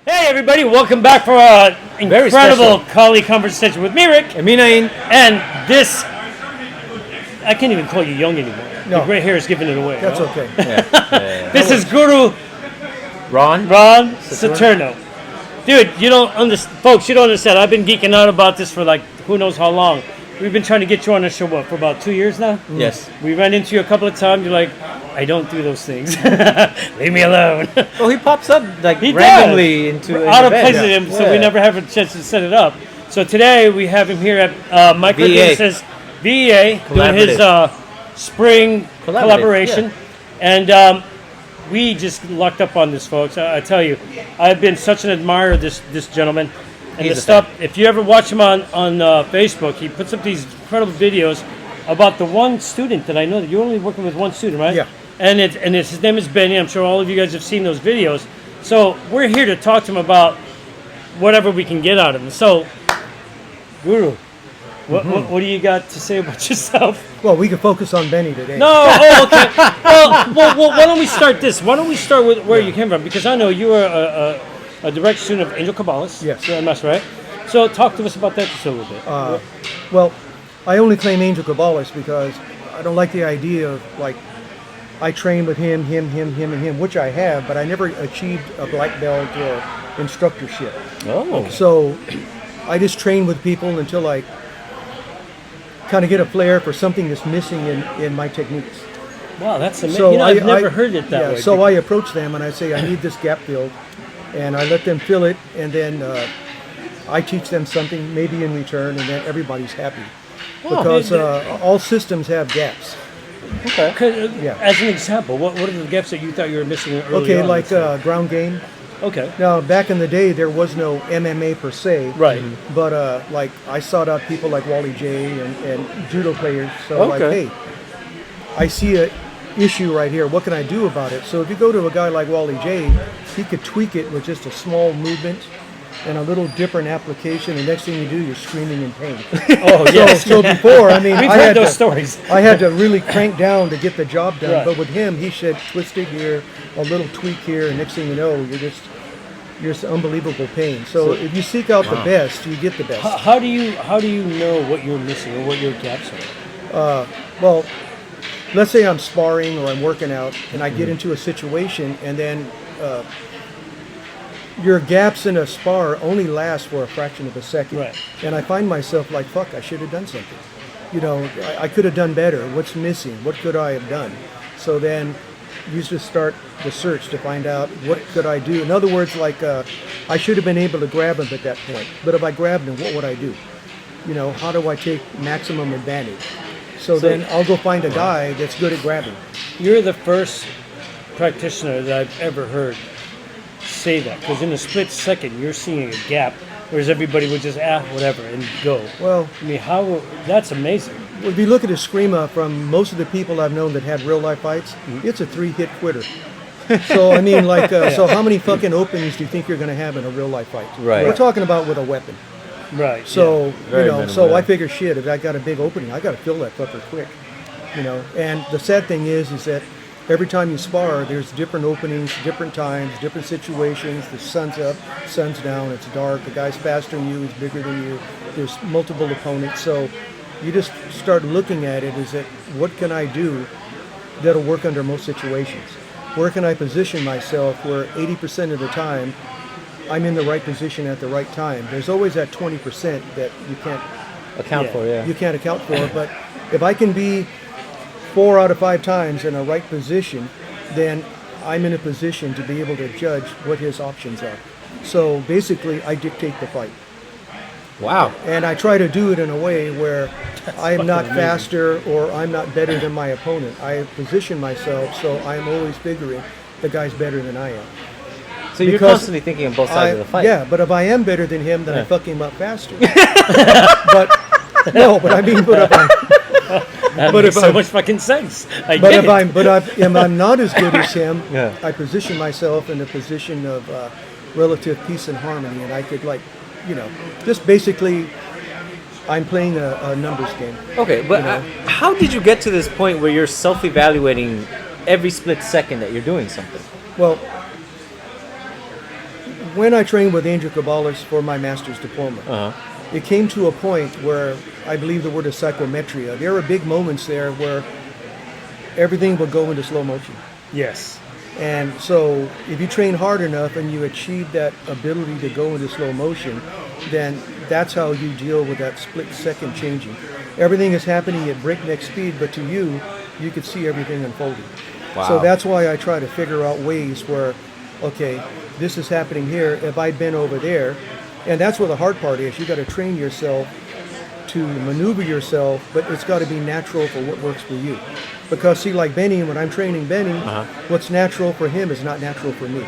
Hey everybody, welcome back for an incredible colleague conversation with me, Rick. And me, Nain. And this, I can't even call you young anymore. No. Your gray hair is giving it away. That's right? okay. This is Guru Ron Saturno. Dude, you don't understand, folks, you don't understand. I've been geeking out about this for like who knows how long. We've been trying to get you on the show, for about 2 years now? Yes. We ran into you a couple of times. You're like, I don't do those things. Leave me alone. Well, he pops up like He randomly does. into out of place place with him, so we never have a chance to set it up. So today we have him here at Microgenesis VEA doing his spring collaboration, and we just lucked up on this, folks. I tell you, I've been such an admirer of this gentleman. And the stuff, if you ever watch him on Facebook, he puts up these incredible videos about the one student that I know that you're only working with one student, right? Yeah. And his name is Benny. I'm sure all of you guys have seen those videos. So we're here to talk to him about whatever we can get out of him. So, Guru, what do you got to say about yourself? Well, we can focus on Benny today. No, okay. well, why don't we start this? Why don't we start with where you came from? Because I know you were a direct student of Angel Cabales. Yes. MS, right? So talk to us about that just a little bit. Well, I only claim Angel Cabales because I don't like the idea of, like, I train with him, and him, which I have, but I never achieved a black belt or instructorship. Oh. So I just train with people until I kind of get a flair for something that's missing in my techniques. Wow, that's amazing. So I've never heard it that way. So I approach them and I say, I need this gap filled, and I let them fill it, and then I teach them something, maybe in return, and then everybody's happy. Because all systems have gaps. Okay. As an example, what are the gaps that you thought you were missing early on? Okay, like ground game. Okay. Now, back in the day, there was no MMA per se. Right. But like I sought out people like Wally J and judo players. So like, hey, I see a issue right here. What can I do about it? So if you go to a guy like Wally J, he could tweak it with just a small movement and a little different application, and next thing you do, you're screaming in pain. Oh, yes. So before, I mean, We've I heard had those stories. I had to really crank down to get the job done. Right. But with him, he said, twist it here, a little tweak here, and next thing you know, you're just unbelievable pain. So if you seek out the best, you get the best. How do you know what you're missing or what your gaps are? Well, let's say I'm sparring or I'm working out, and I get into a situation, and then your gaps in a spar only last for a fraction of a second. Right. And I find myself like, fuck, I should have done something. You know, I could have done better. What's missing? What could I have done? So then you just start the search to find out what could I do. In other words, like I should have been able to grab him at that point. But if I grabbed him, what would I do? You know, how do I take maximum advantage? So then I'll go find a guy that's good at grabbing. You're the first practitioner that I've ever heard say that, because in a split second you're seeing a gap, whereas everybody would just whatever and go. Well, I mean, that's amazing. if you look at a screama from most of the people I've known that had real life fights, it's a 3-hit quitter. So I mean, like, so how many fucking openings do you think you're going to have in a real life fight? Right. We're talking about with a weapon. Right. So Very you know, minimal, so I figure, shit, if I got a big opening, I got to fill that fucker quick. You know, and the sad thing is that every time you spar, there's different openings, different times, different situations. The sun's up, sun's down, it's dark. The guy's faster than you, he's bigger than you. There's multiple opponents. So you just start looking at it as that, what can I do that'll work under most situations? Where can I position myself where 80% of the time I'm in the right position at the right time? There's always that 20% that you can't account for. you can't account for. But if I can be 4 out of 5 times in a right position, then I'm in a position to be able to judge what his options are. So basically, I dictate the fight. Wow. And I try to do it in a way where I am not faster or I'm not better than my opponent. I position myself so I'm always figuring the guy's better than I am. So you're constantly thinking on both sides of the fight. Yeah, but if I am better than him, then I fuck him up faster. but if so much fucking sense. If I'm not as good as him, I position myself in a position of relative peace and harmony, and I could, like, you know, just basically, I'm playing a numbers game. Okay, but how did you get to this point where you're self-evaluating every split second that you're doing something? Well, when I trained with Angel Cabales for my master's diploma, it came to a point where I believe the word is psychometria. There were big moments there where everything would go into slow motion. Yes. And so if you train hard enough and you achieve that ability to go into slow motion, then that's how you deal with that split second changing. Everything is happening at breakneck speed, but to you, you could see everything unfolding. Wow. So that's why I try to figure out ways where, okay, this is happening here. If I'd been over there, and that's where the hard part is. You got to train yourself to maneuver yourself, but it's got to be natural for what works for you. Because see, like Benny, when I'm training Benny, what's natural for him is not natural for me.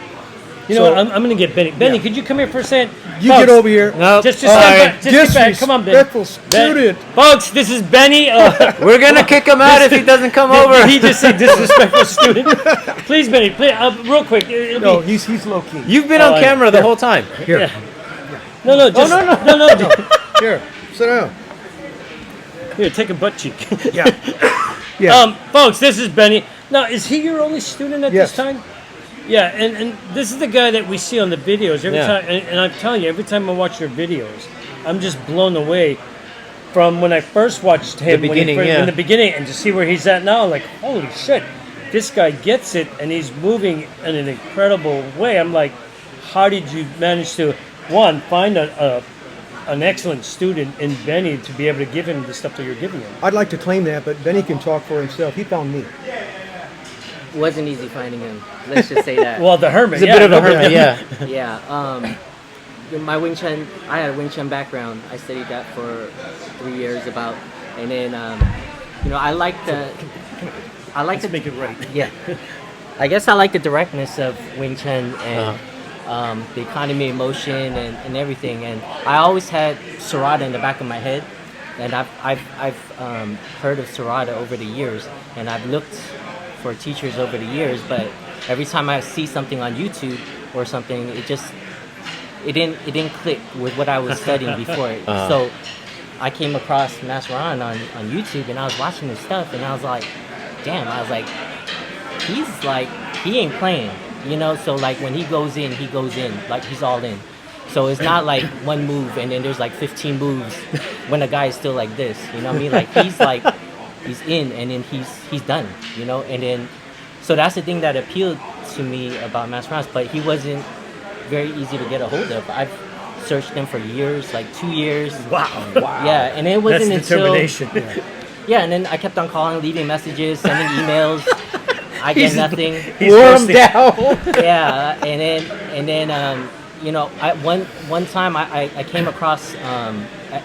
You know what? I'm going to get Benny. Benny, could you come here for a second? You get over here. No, Just stand back. Just get back. Come on, Benny. Disrespectful student. Folks, this is Benny. We're gonna kick him out if he doesn't come over. Did he just say disrespectful student? Please, Benny, please, real quick. No, he's low key. You've been on camera the whole time. Here. Yeah. No, just, no. Here, sit down. Here, take a butt cheek. Yeah. Yeah. Folks, this is Benny. Now, is he your only student at Yes. this time? Yeah, and this is the guy that we see on the videos every time. And I'm telling you, every time I watch your videos, I'm just blown away from when I first watched him in the beginning, and to see where he's at now. Like, holy shit, this guy gets it, and he's moving in an incredible way. I'm like, how did you manage to find an excellent student in Benny to be able to give him the stuff that you're giving him? I'd like to claim that, but Benny can talk for himself. He found me. Wasn't easy finding him. Let's just say that. Well, the hermit. He's a bit of a hermit, yeah. Yeah. My Wing Chun, I had a Wing Chun background. I studied that for 3 years about, and then I like the Make it right. yeah. I guess I like the directness of Wing Chun and the economy of motion and everything. And I always had Sarada in the back of my head, and I've heard of Sarada over the years, and I've looked for teachers over the years, but every time I see something on YouTube or something, it didn't click with what I was studying before. So I came across Master Ron on YouTube, and I was watching his stuff, and I was like, damn, he ain't playing, so like when he goes in, like he's all in. So it's not like one move and then there's like 15 moves when a guy is still like this, you know what I mean? Like he's in and then he's done, and then so that's the thing that appealed to me about Master Ron, but he wasn't very easy to get a hold of. I've searched him for years, like 2 years. Wow. Yeah, and it wasn't That's until determination. yeah, and then I kept on calling, leaving messages, sending emails. I get nothing. Wore him down. Yeah, and then one time I came across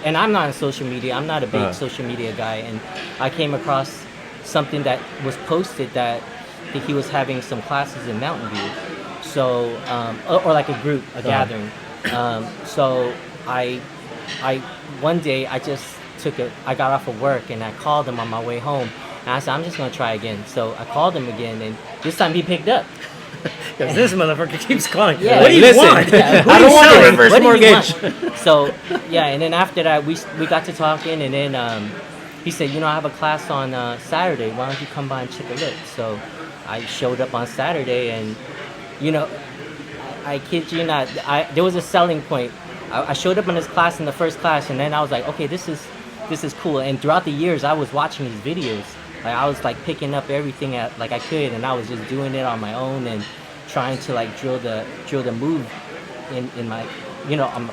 and I'm not on social media. I'm not a big social media guy, and I came across something that was posted that he was having some classes in Mountain View. So or like a group, a gathering. So I one day I just I got off of work and I called him on my way home. And I said, I'm just going to try again. So I called him again, and this time he picked up. Because this motherfucker keeps calling. Yeah. What do you Listen, want? Yeah, I don't want a What reverse do you mortgage. want? So, yeah, and then after that, we got to talking, and then he said, I have a class on Saturday. Why don't you come by and check a look? So I showed up on Saturday, and, I kid you not, there was a selling point. I showed up in his class in the first class, and then I was like, okay, this is cool. And throughout the years, I was watching his videos. Like, I was like picking up everything I could, and I was just doing it on my own and trying to like drill the move in my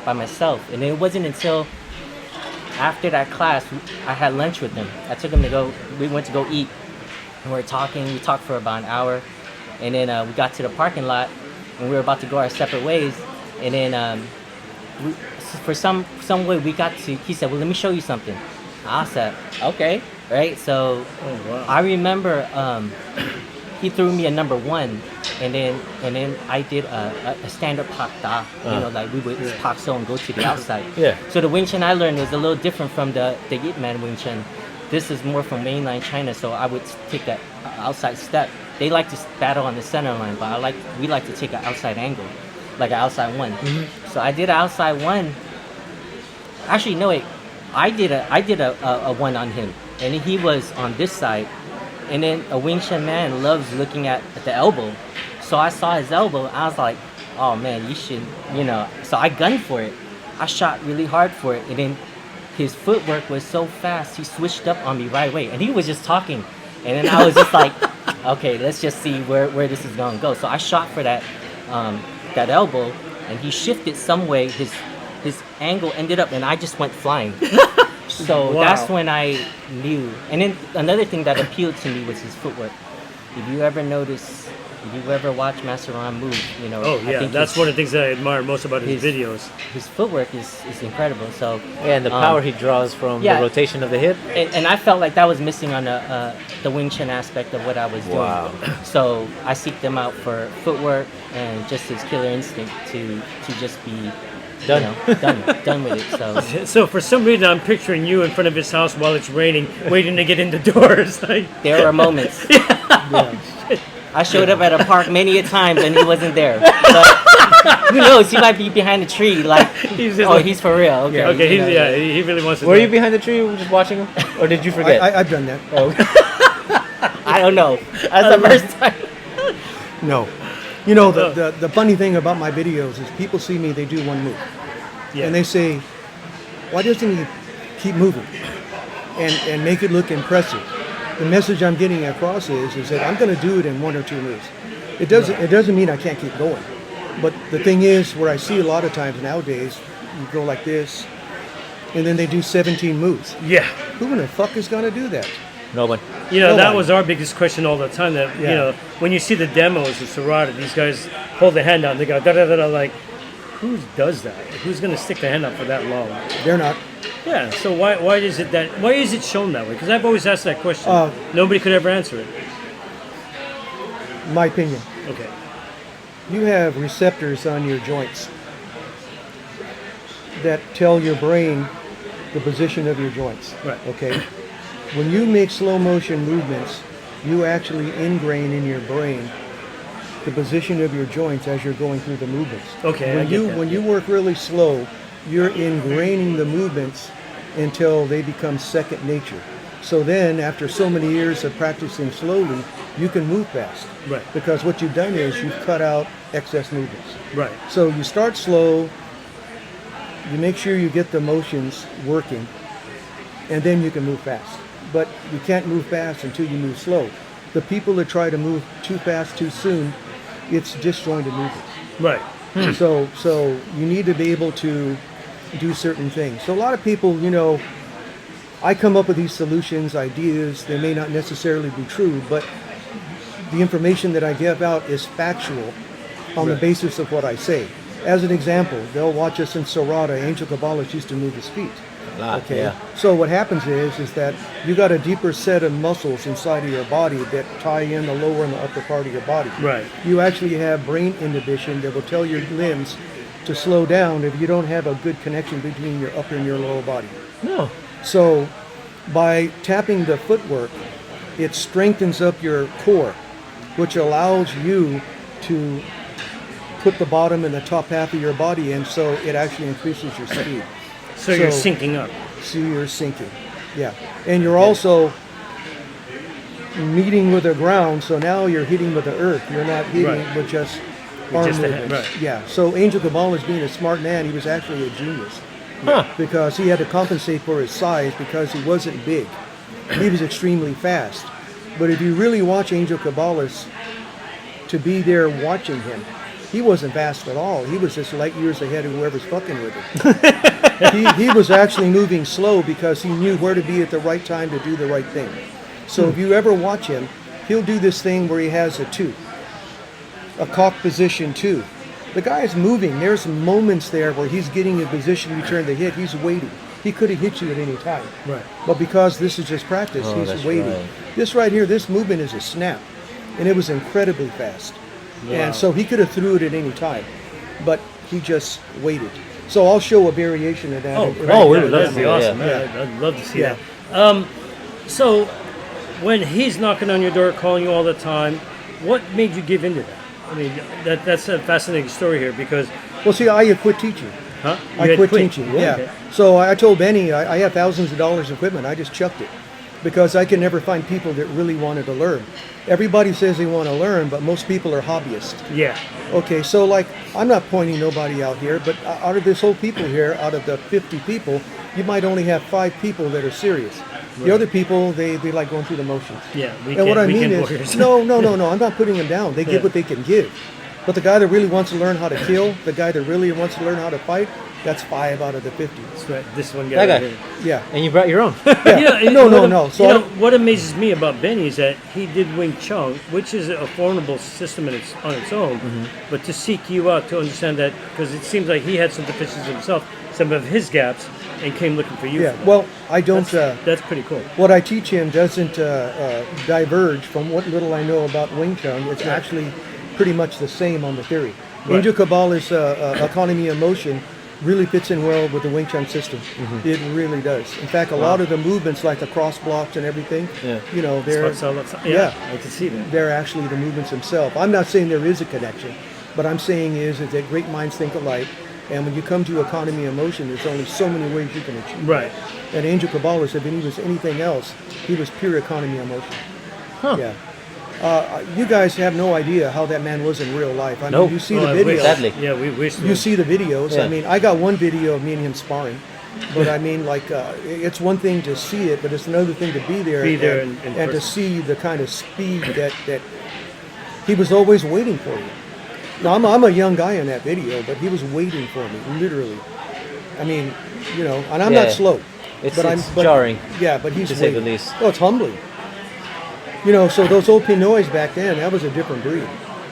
by myself. And it wasn't until after that class I had lunch with him. I took him we went to go eat, and we talked for about an hour, and then we got to the parking lot, and we were about to go our separate ways, and then for some way we got to, he said, well, let me show you something. I said, okay, right? So I remember he threw me a number one, and then I did a standard pak da, like we would pak so and go to the outside. Yeah. So the Wing Chun I learned was a little different from the Yip Man Wing Chun. This is more from mainline China, so I would take that outside step. They like to battle on the center line, but we like to take an outside angle, like an outside one. Mm-hmm. So I did an outside one. Actually, no, wait. I did a one on him, and he was on this side, and then a Wing Chun man loves looking at the elbow, so I saw his elbow, and I was like, oh man, you should, So I gunned for it. I shot really hard for it, and then his footwork was so fast. He switched up on me right away, and he was just talking, and then I was just like, okay, let's just see where this is gonna go. So I shot for that elbow, and he shifted some way. His angle ended up, and I just went flying. So Wow. that's when I knew. And then another thing that appealed to me was his footwork. If you ever watch Master Ron move, Oh I yeah, think that's one of the things that I admire most about his videos. His footwork is incredible. So And the power he draws from yeah. the rotation of the hip. and I felt like that was missing on the Wing Chun aspect of what I was doing. Wow. So I seeked them out for footwork and just his killer instinct to just be Done. done with it. So So for some reason, I'm picturing you in front of his house while it's raining, waiting to get in the doors. Like, there are moments. I showed up at a park many a times and he wasn't there. But who knows? He might be behind a tree. Like, He's just like- he's for real. Okay. okay, you know, he really wants to. Were do you it. behind the tree just watching him? Or did you forget? I've done that. I don't know. That's the first time. No. The funny thing about my videos is people see me, they do one move. Yeah. And they say, why doesn't he keep moving and make it look impressive? The message I'm getting across is that I'm going to do it in one or two moves. It doesn't mean I can't keep going. But the thing is, where I see a lot of times nowadays, you go like this, and then they do 17 moves. Yeah. Who in the fuck is going to do that? No one. That Nobody. was our biggest question all the time. That Yeah. when you see the demos of Serrata, these guys hold the hand out and they go da da da da. Like, who does that? Who's going to stick the hand out for that long? They're not. Yeah. So why is it shown that way? Because I've always asked that question. Nobody could ever answer it. My opinion. Okay. You have receptors on your joints that tell your brain the position of your joints. Right. Okay. When you make slow motion movements, you actually ingrain in your brain the position of your joints as you're going through the movements. Okay, I get that. When you work really slow, you're ingraining the movements until they become second nature. So then, after so many years of practicing slowly, you can move fast. Right. Because what you've done is you've cut out excess movements. Right. So you start slow, you make sure you get the motions working, and then you can move fast. But you can't move fast until you move slow. The people that try to move too fast too soon, it's disjointed movements. Right. So you need to be able to do certain things. So a lot of people, I come up with these solutions, ideas, they may not necessarily be true, but the information that I give out is factual on the basis of what I say. As an example, they'll watch us in Serrata. Angel Cabales used to move his feet. Okay. Yeah. So what happens is that you got a deeper set of muscles inside of your body that tie in the lower and the upper part of your body. Right. You actually have brain inhibition that will tell your limbs to slow down if you don't have a good connection between your upper and your lower body. No. So by tapping the footwork, it strengthens up your core, which allows you to put the bottom and the top half of your body in, so it actually increases your speed. So you're syncing up. So you're sinking. Yeah. And you're also meeting with the ground, so now you're hitting with the earth. You're not hitting Right. with just arm just the hand, movements. right. Yeah. So Angel Cabales, being a smart man, he was actually a genius. Huh. Because he had to compensate for his size because he wasn't big. He was extremely fast. But if you really watch Angel Cabales, to be there watching him, he wasn't fast at all. He was just light years ahead of whoever's fucking with him. he was actually moving slow because he knew where to be at the right time to do the right thing. So if you ever watch him, he'll do this thing where he has a cock position 2. The guy is moving. There's moments there where he's getting in position to turn the hit. He's waiting. He could have hit you at any time. Right. But because this is just practice, Oh, he's that's waiting. right. This right here, this movement is a snap. And it was incredibly fast. Wow. And so he could have threw it at any time. But he just waited. So I'll show a variation of that. Oh, in- great. Oh, we Yeah, would love that'd to be see that, awesome. yeah. I'd love to see Yeah. that. So when he's knocking on your door, calling you all the time, what made you give into that? I mean, that's a fascinating story here because, Well, see, I had quit teaching. huh? You I had quit teaching, yeah. Okay. So I told Benny, I have thousands of dollars of equipment. I just chucked it. because I can never find people that really wanted to learn. Everybody says they want to learn, but most people are hobbyists. Yeah. Okay, so like, I'm not pointing nobody out here, but out of this whole people here, out of the 50 people, you might only have 5 people that are serious. The other people, they like going through the motions. Yeah. And what I mean is, warriors. no, I'm not putting them down. They give what they can give. But the guy that really wants to learn how to kill, the guy that really wants to learn how to fight, that's 5 out of the 50. That's right. This one guy. That right guy. here. Yeah. And you brought your own. Yeah. You No. what, So you I know, don't- what amazes me about Benny is that he did Wing Chun, which is a formidable system on its own. But to seek you out to understand that, because it seems like he had some deficiencies himself, some of his gaps, and came looking for you. Yeah. for that. Well, I don't. That's pretty cool. What I teach him doesn't diverge from what little I know about Wing Chun. It's actually pretty much the same on the theory. Right. Angel Cabales' economy of motion really fits in well with the Wing Chun system. It really does. In fact, a lot of the movements, like the cross blocks and everything, Yeah. you know, they're Yeah, I can see that. they're actually the movements themselves. I'm not saying there is a connection, but I'm saying is that great minds think alike. And when you come to economy of motion, there's only so many ways you can achieve. Right. And Angel Cabales, if he was anything else, he was pure economy of motion. Yeah. You guys have no idea how that man was in real life. I Nope. mean, you see Oh, the I wish. videos. Sadly. Yeah, we wish. You see the videos. Yeah. I mean, I got one video of me and him sparring. But I mean, like, it's one thing to see it, but it's another thing to be there, Be there and, in and to person. see the kind of speed that he was always waiting for you. Now, I'm a young guy in that video, but he was waiting for me, literally. I mean, you know, and I'm Yeah. not slow. It's but jarring, Yeah, but he's to say the waiting. least. Oh, it's humbling. You know, so those old Pinoys back then, that was a different breed.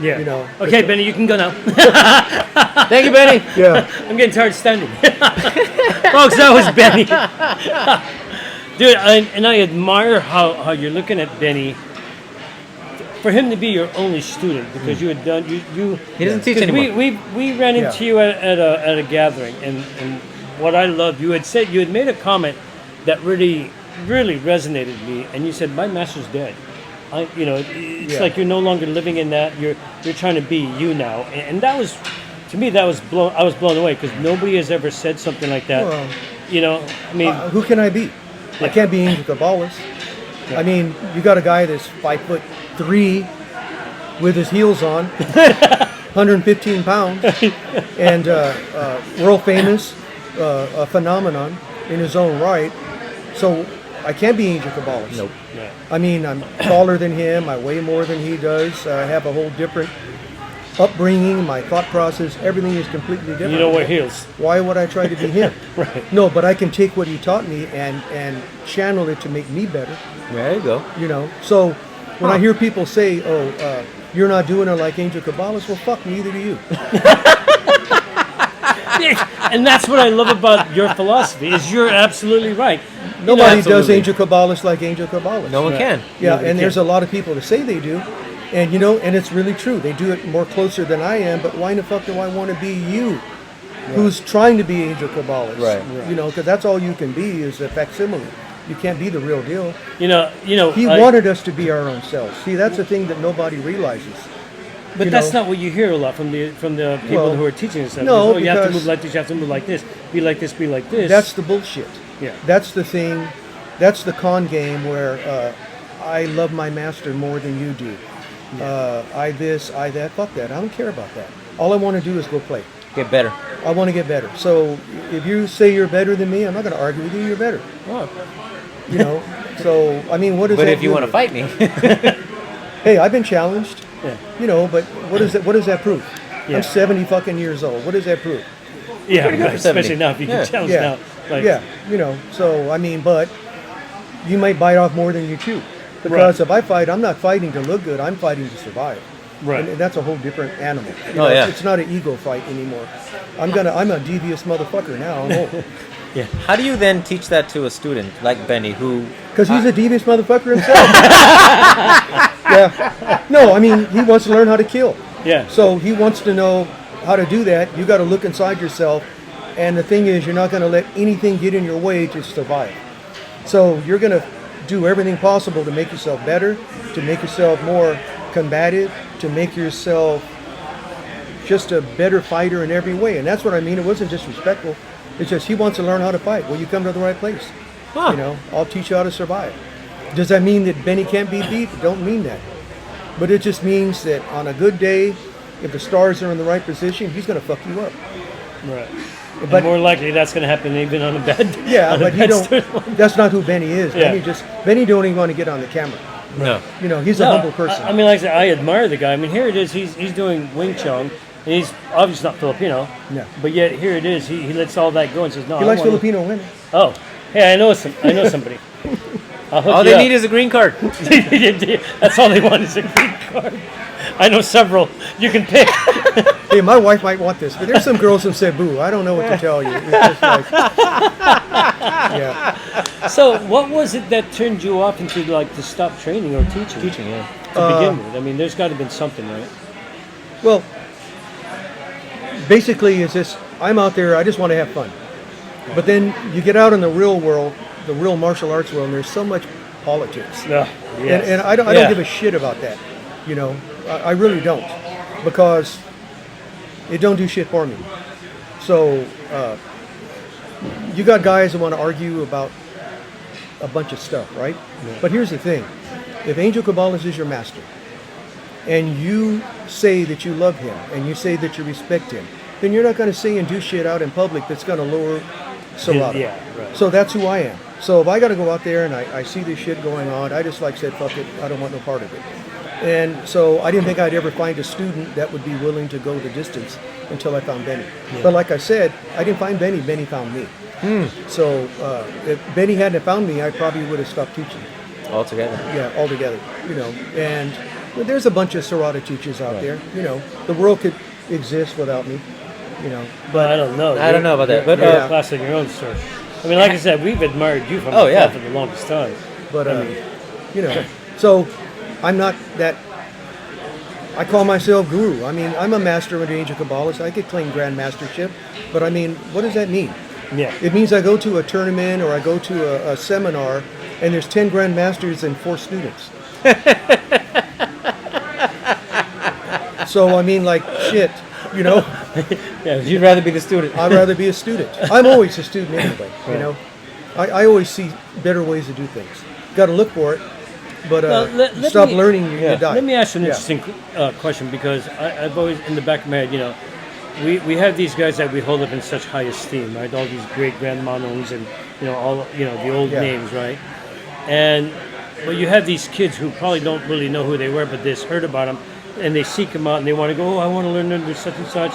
Yeah. You know. Okay, Benny, you can go now. Thank you, Benny. Yeah. I'm getting tired of standing. Folks, that was Benny. Dude, I admire how you're looking at Benny. For him to be your only student, because you had done you He doesn't teach 'cause anymore. we ran into you at a gathering, and what I loved, you had made a comment that really resonated with me, and you said, my master's dead. It's Yeah. like you're no longer living in that. You're trying to be you now, and that was, to me, I was blown away, because nobody has ever said something like that. Well, I mean, who can I be? I can't be Angel Cabales. I mean, you got a guy that's 5'3" with his heels on, 115 pounds, and world famous, a phenomenon in his own right. So I can't be Angel Cabales. Nope. yeah. I mean, I'm taller than him. I weigh more than he does. I have a whole different upbringing. My thought process, everything is completely different. You don't wear heels. Why would I try to be him? Right. No, but I can take what he taught me and channel it to make me better. There you go. You know, so when I hear people say, "Oh, you're not doing it like Angel Cabales," well, fuck, neither do you. And that's what I love about your philosophy, is you're absolutely right. Nobody does absolutely. Angel Cabales like Angel Cabales. No one Right. can. Yeah, Nobody and there's can. a lot of people that say they do, and you know, and it's really true. They do it more closer than I am. But why the fuck do I want to be you, who's trying to be Angel Cabales? Right. You know, because that's all you can be is a facsimile. You can't be the real deal. You know. He wanted us to be our own selves. See, that's the thing that nobody realizes. But you that's know. not what you hear a lot from the people Well, who are teaching us. no, You have to because- move like this. You have to move like this. Be like this. Be like this. That's the bullshit. Yeah. That's the thing. That's the con game where I love my master more than you do. I this, I that. Fuck that. I don't care about that. All I want to do is go play. Get better. I want to get better. So if you say you're better than me, I'm not going to argue with you. You're better. Oh, You know. So I mean, what is But that? if you do want to me? fight me, Hey, I've been challenged. Yeah. You know, but what is that? What does that prove? Yeah. I'm 70 fucking years old. What does that prove? yeah. pretty good for Especially 70. now, if you Yeah. can challenge Yeah. now. Like, Yeah, you know. So I mean, but you might bite off more than you chew. Because if I fight, I'm not fighting to look good. I'm fighting to survive. Right. And that's a whole different animal. You Oh, know, yeah. It's not an ego fight anymore. I'm a devious motherfucker now. I'm old. how do you then teach that to a student like Benny, who Because he's a devious motherfucker himself. Yeah. No, I mean, he wants to learn how to kill. Yeah. So he wants to know how to do that. You got to look inside yourself. And the thing is, you're not going to let anything get in your way to survive. So you're going to do everything possible to make yourself better, to make yourself more combative, to make yourself just a better fighter in every way. And that's what I mean. It wasn't disrespectful. It's just he wants to learn how to fight. Well, you come to the right place. Huh. You know, I'll teach you how to survive. Does that mean that Benny can't be beat? It don't mean that. But it just means that on a good day, if the stars are in the right position, he's going to fuck you up. Right. But But more likely that's going to happen even on a bad. yeah, on a but you bad don't. storyline. That's not who Benny is. Yeah. Benny don't even want to get on the camera. No. You know, he's a No, humble person. I mean, like I said, I admire the guy. I mean, here it is. He's doing Wing Chun, and he's obviously not Filipino. Yeah. But yet here it is. He lets all that go and says, "No, he I likes wanna-" Filipino women. Oh, hey, I know somebody. I'll hook All you they up. need is a green card. That's all they want is a green card. I know several. You can pick. Hey, my wife might want this, but there's some girls in Cebu. I don't know what to tell you. It's just like, yeah. So, what was it that turned you off into like to stop training or teaching? Teaching, yeah. To begin with. I mean, there's got to have been something, right? Well, basically, it's just I'm out there. I just want to have fun. But then you get out in the real world, the real martial arts world, and there's so much politics. No. And I don't give a shit about that. You know, I really don't, because it don't do shit for me. So you got guys that want to argue about a bunch of stuff, right? Yeah. But here's the thing: if Angel Cabales is your master, and you say that you love him, and you say that you respect him, then you're not going to say and do shit out in public that's going to lower Salado. Yeah, right. So that's who I am. So if I got to go out there and I see this shit going on, I just like said, fuck it, I don't want no part of it. And so I didn't think I'd ever find a student that would be willing to go the distance until I found Benny. Yeah. But like I said, I didn't find Benny, Benny found me. So if Benny hadn't found me, I probably would have stopped teaching. Altogether. Yeah, altogether, you know. And there's a bunch of Serrata teachers out there, you know. The world could exist without me, you know. But I don't know. I don't know about that, but, you're yeah. a class of your own story. I mean, like I said, we've admired you from Oh, yeah. for the longest time. But, you know, so I'm not that, I call myself guru. I mean, I'm a master under Angel Cabales. I could claim Grand Mastership, but I mean, what does that mean? Yeah. It means I go to a tournament or I go to a seminar and there's 10 Grand Masters and 4 students. So, I mean, like, shit, you know? Yeah, you'd rather be the student. I'd rather be a student. I'm always a student anyway, you know? I always see better ways to do things. Got to look for it, but let stop me- learning, you die. Let me ask you an Yeah. interesting question, because I've always, in the back of my head, you know, we have these guys that we hold up in such high esteem, right? All these great Grand Manons and, you know, all, you know, the old Yeah. names, right? But you have these kids who probably don't really know who they were, but they just heard about them, and they seek them out, and they want to go, oh, I want to learn under such and such.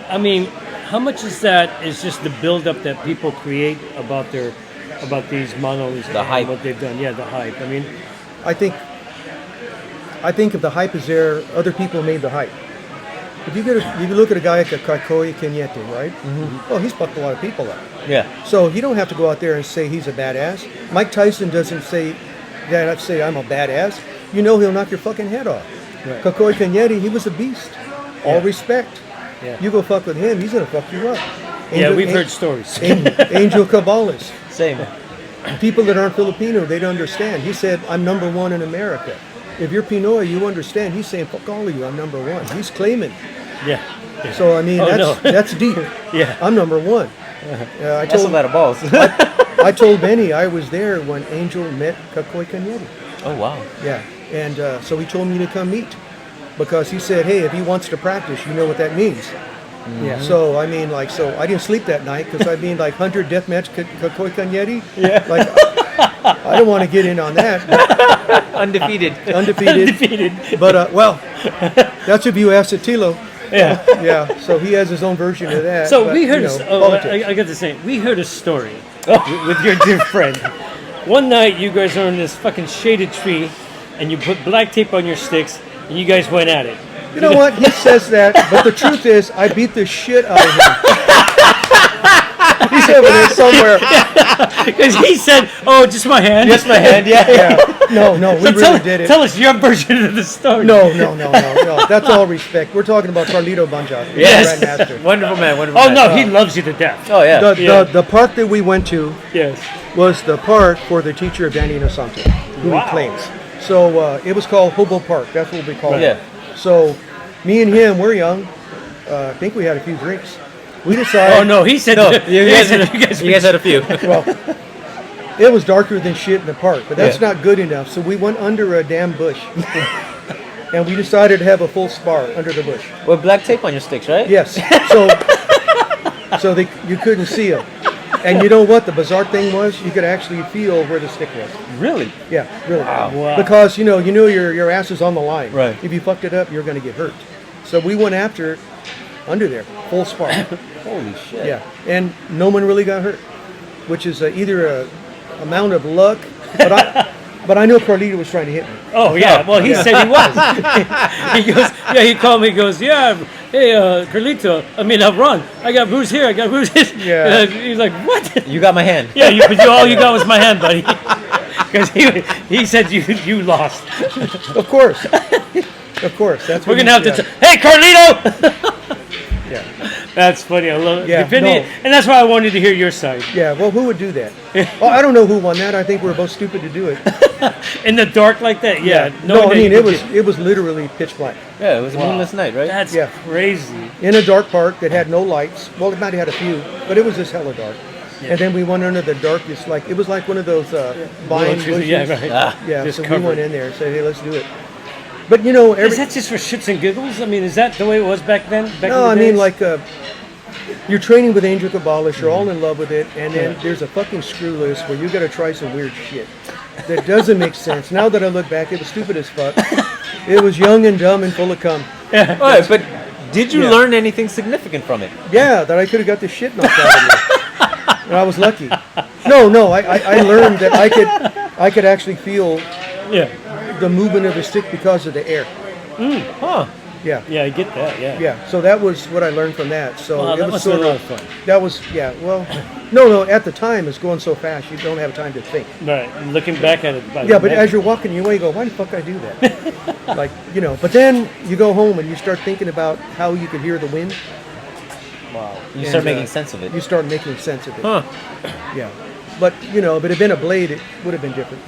I mean, how much is that is just the build-up that people create about these Manos, The hype. what they've done? Yeah, the hype. I mean, I think if the hype is there, other people made the hype. If you look at a guy like a Kakoi Kenyete, right? Mm-hmm. Oh, he's fucked a lot of people up. Yeah. So you don't have to go out there and say he's a badass. Mike Tyson doesn't say, yeah, I'd say I'm a badass. You know he'll knock your fucking head off. Right. Kakoi Kenyete, he was a beast. All Yeah. respect. Yeah. You go fuck with him, he's gonna fuck you up. yeah, we've heard stories. Angel Cabales. Same. People that aren't Filipino, they don't understand. He said, I'm number one in America. If you're Pinoy, you understand. He's saying, fuck all of you, I'm number one. He's claiming. Yeah. So, I mean, Oh, no. that's deep. Yeah. I'm number one. I That's a lot of balls. I told Benny I was there when Angel met Kakoi Kanyeti. Oh, wow. Yeah. And so he told me to come meet. Because he said, hey, if he wants to practice, you know what that means. Yeah. So, I mean, like, so I didn't sleep that night because I mean, like, 100 deathmatch Kakoi Kanyeti. Yeah. Like, I don't want to get in on that. But Undefeated. undefeated. Undefeated. But, well, that's if you ask Satilo. Yeah. Yeah. So he has his own version of that. So but, we heard, you know, oh, politics. I got to say, we heard a story with your dear friend. One night you guys are in this fucking shaded tree and you put black tape on your sticks and you guys went at it. You know what? He says that, but the truth is, I beat the shit out of him. He's over there somewhere. Because he said, oh, just my hand. Just my hand, yeah. Yeah. No, we So really did it. Tell us your version of the story. No. That's all respect. We're talking about Carlito Banjat, Yes. Grandmaster. Wonderful man, wonderful Oh, man. no, he loves you to death. Oh, yeah. The park that we went to Yes. was the park for the teacher of Danny Inosanto, who Wow. he claims. So it was called Hobo Park. That's what we call it. Yeah. So me and him, we're young. I think we had a few drinks. We decided. Oh, no, he said, No, you you guys guys had a few. Well, It was darker than shit in the park, but that's not good enough. So we went under a damn bush, and we decided to have a full spar under the bush. With black tape on your sticks, right? Yes. So you couldn't see them. And you know what? The bizarre thing was, you could actually feel where the stick was. Really? Yeah, really. Wow. Because you know your ass is on the line. Right. If you fucked it up, you're going to get hurt. So we went after it under there, full spar. Holy shit. Yeah, and no one really got hurt, which is either a amount of luck, but I know Carlito was trying to hit me. Oh yeah, well he said he was. He goes, yeah. He called me. He goes, yeah. Hey, Carlito. I mean, Ron. I got bruise here. I got bruise here. Yeah. He's like, what? You got my hand. Yeah, all you got was my hand, buddy. Because he said you lost. Of course. That's We're what gonna have to. Hey, Carlito. Yeah. That's funny. I love it. Yeah, And that's why I wanted to hear your side. Yeah. Well, who would do that? Well, I don't know who won that. I think we're both stupid to do it. In the dark like that. Yeah. No, I mean it was literally pitch black. Yeah, it was a moonless night, right? That's Yeah. crazy. In a dark park that had no lights. Well, it might have had a few, but it was just hella dark. Yeah. And then we went under the darkest, like it was like one of those vine bushes. Yeah, right. Yeah, Just so we covered. went in there and said, hey, let's do it. But you know, Is that just for shits and giggles? I mean, is that the way it was back then? no, I mean like you're training with Angel Cabales, you're all in love with it, and then there's a fucking screw loose where you got to try some weird shit that doesn't make sense. Now that I look back, it was stupid as fuck. It was young and dumb and full of cum. All right, but did you Yeah. learn anything significant from it? Yeah, that I could have got the shit knocked out of me. And I was lucky. No, I learned that I could actually feel Yeah. the movement of the stick because of the air. Huh. Yeah. Yeah, I get that. Yeah. Yeah, so that was what I learned from that. So Wow, it that was must have sort been a of lot of fun. That was well, no. At the time it's going so fast you don't have time to think. Right. Looking back at it. Yeah, but as you're walking your way, you go, why the fuck I do that? Like but then you go home and you start thinking about how you could hear the wind. Wow. You And, start making sense of it. You start making sense of it. Huh. Yeah, but if it had been a blade, it would have been different.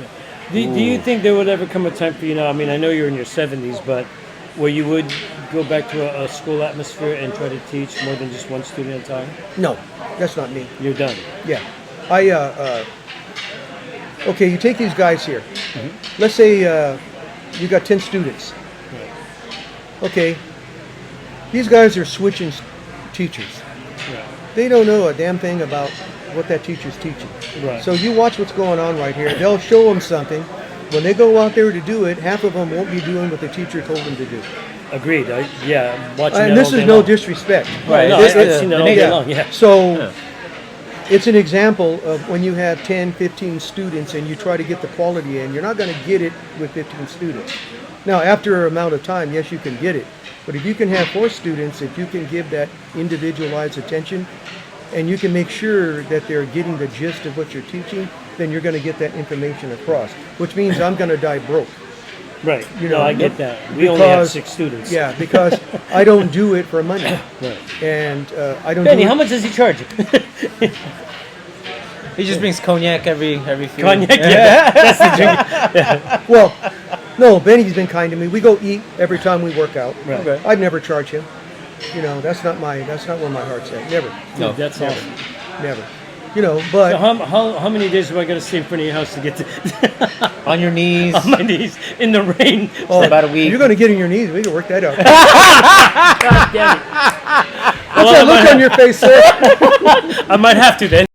do you think there would ever come a time for you now? I mean, I know you're in your 70s, but where you would go back to a school atmosphere and try to teach more than just one student at a time? No, that's not me. You're done. Yeah, okay, you take these guys here. Let's say you got 10 students. Okay, these guys are switching teachers. Yeah. They don't know a damn thing about what that teacher's teaching. Right. So you watch what's going on right here. They'll show them something. When they go out there to do it, half of them won't be doing what the teacher told them to do. Agreed. I'm watching that And this all day is no long. disrespect. Right. No, This I've is seen the that all day nature. long. Yeah. So it's an example of when you have 10, 15 students and you try to get the quality in, you're not going to get it with 15 students. Now, after an amount of time, yes, you can get it. But if you can have 4 students, if you can give that individualized attention and you can make sure that they're getting the gist of what you're teaching, then you're going to get that information across, which means I'm going to die broke. Right. You know, I get that. We only have 6 students. Yeah, because I don't do it for money. Right. And I don't Benny, do it. how much does he charge you? He just brings cognac every few. Cognac. Yeah. That's the drink. Well, no, Benny's been kind to me. We go eat every time we work out. Right. Okay. I'd never charge him. That's not where my heart's at. Never. No. That's Never. awesome. Never. But So how many days do I got to stay in front of your house to get to On your knees. on my knees in the rain? For about a week. you're going to get on your knees. We can work that out. God damn it. What's that look on your face, sir? I might have to then.